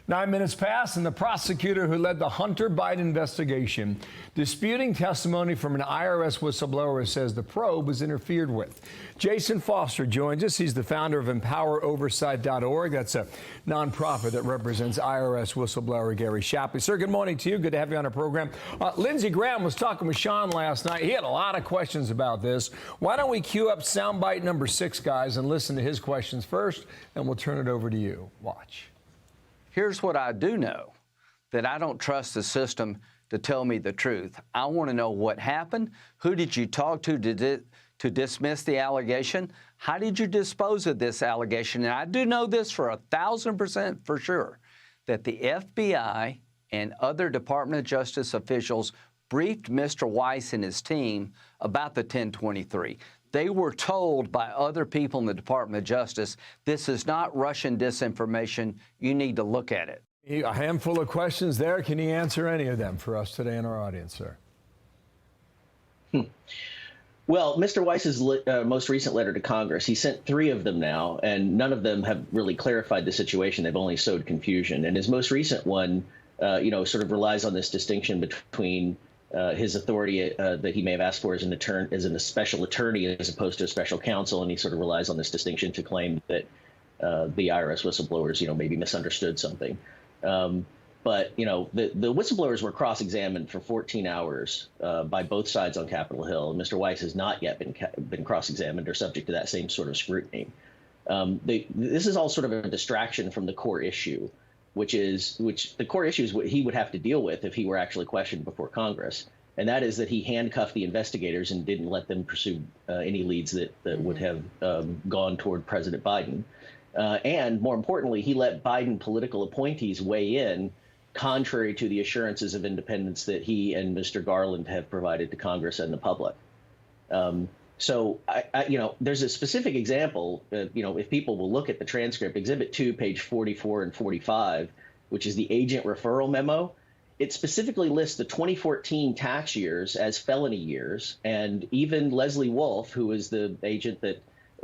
9 minutes pass, and the prosecutor who led the Hunter Biden investigation disputing testimony from an IRS whistleblower says the probe was interfered with. Jason Foster joins us. He's the founder of EmpowerOversight.org. That's a nonprofit that represents IRS whistleblower Gary Shapley. Sir, good morning to you. Good to have you on our program. Lindsey Graham was talking with Sean last night. He had a lot of questions about this. Why don't we cue up soundbite number 6, guys, and listen to his questions first, and we'll turn it over to you. Watch. Here's what I do know, that I don't trust the system to tell me the truth. I want to know what happened. Who did you talk to dismiss the allegation? How did you dispose of this allegation? And I do know this for 1,000% for sure, that the FBI and other Department of Justice officials briefed Mr. Weiss and his team about the 1023. They were told by other people in the Department of Justice, this is not Russian disinformation. You need to look at it. A handful of questions there. Can you answer any of them for us today in our audience, sir? Well, Mr. Weiss's most recent letter to Congress, he sent 3 of them now, and none of them have really clarified the situation. They've only sowed confusion. And his most recent one, sort of relies on this distinction between his authority that he may have asked for as a special attorney as opposed to a special counsel, and he sort of relies on this distinction to claim that the IRS whistleblowers, maybe misunderstood something. But the whistleblowers were cross-examined for 14 hours by both sides on Capitol Hill, and Mr. Weiss has not yet been cross-examined or subject to that same sort of scrutiny. This is all sort of a distraction from the core issue, which the core issue is what he would have to deal with if he were actually questioned before Congress. And that is that he handcuffed the investigators and didn't let them pursue any leads that would have gone toward President Biden. And more importantly, he let Biden political appointees weigh in, contrary to the assurances of independence that he and Mr. Garland have provided to Congress and the public. So, there's a specific example, if people will look at the transcript, Exhibit 2, page 44 and 45, which is the agent referral memo. It specifically lists the 2014 tax years as felony years. And even Leslie Wolf, who is the agent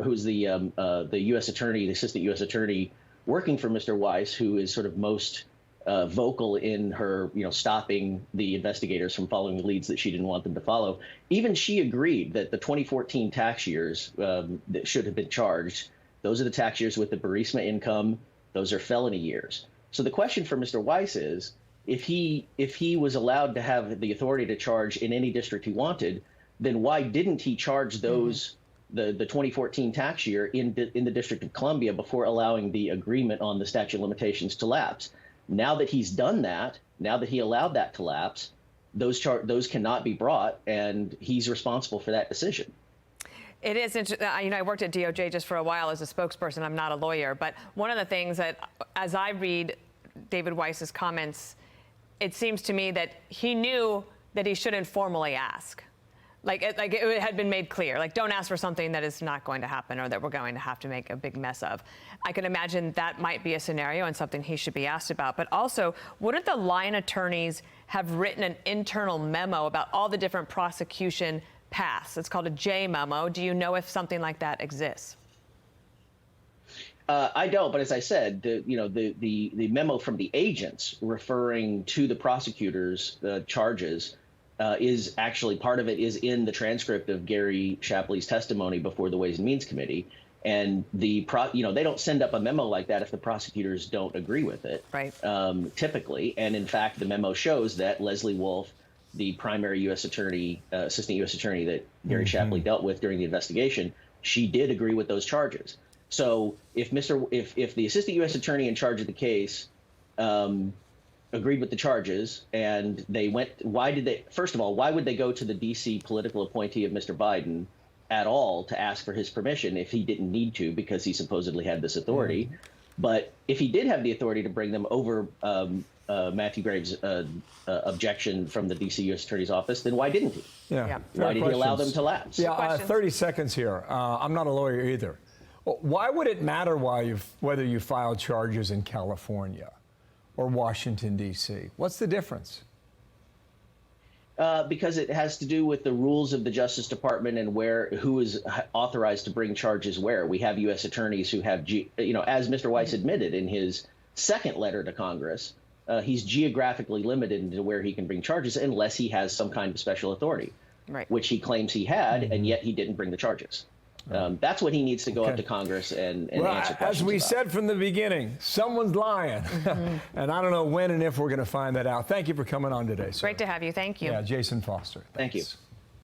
who's the U.S. attorney, the assistant U.S. attorney working for Mr. Weiss, who is sort of most vocal in her, stopping the investigators from following the leads that she didn't want them to follow. Even she agreed that the 2014 tax years that should have been charged, those are the tax years with the Burisma income. Those are felony years. So the question for Mr. Weiss is, if he was allowed to have the authority to charge in any district he wanted, then why didn't he charge those the 2014 tax year in the District of Columbia before allowing the agreement on the statute of limitations to lapse? Now that he's done that, now that he allowed that to lapse, those cannot be brought, and he's responsible for that decision. It is interesting. I worked at DOJ just for a while as a spokesperson. I'm not a lawyer, but one of the things that, as I read David Weiss's comments, it seems to me that he knew that he shouldn't formally ask. Like it had been made clear, like, don't ask for something that is not going to happen or that we're going to have to make a big mess of. I can imagine that might be a scenario and something he should be asked about. But also, wouldn't the line attorneys have written an internal memo about all the different prosecution paths? It's called a J memo. Do you know if something like that exists? I don't, but as I said, the memo from the agents referring to the prosecutors' charges is actually, part of it is in the transcript of Gary Shapley's testimony before the Ways and Means Committee. And they don't send up a memo like that if the prosecutors don't agree with it, right? Typically. And in fact, the memo shows that Leslie Wolf, the primary U.S. attorney, assistant U.S. attorney that Gary Shapley dealt with during the investigation, she did agree with those charges. So if the assistant U.S. attorney in charge of the case agreed with the charges and they went, first of all, why would they go to the D.C. political appointee of Mr. Biden at all to ask for his permission if he didn't need to because he supposedly had this authority? But if he did have the authority to bring them over Matthew Graves' objection from the D.C. U.S. Attorney's Office, then why didn't he? Yeah. Why did he allow them to lapse? Yeah, 30 seconds here. I'm not a lawyer either. Why would it matter whether you filed charges in California or Washington, D.C.? What's the difference? Because it has to do with the rules of the Justice Department and who is authorized to bring charges where. We have U.S. attorneys who have, as Mr. Weiss admitted in his second letter to Congress, he's geographically limited into where he can bring charges unless he has some kind of special authority, Right. which he claims he had, and yet he didn't bring the charges. That's what he needs to go up to Congress and answer questions as we about. said from the beginning, someone's lying. And I don't know when and if we're going to find that out. Thank you for coming on today, sir. Great to have you. Thank you. Yeah, Jason Foster. Thank you. Thanks.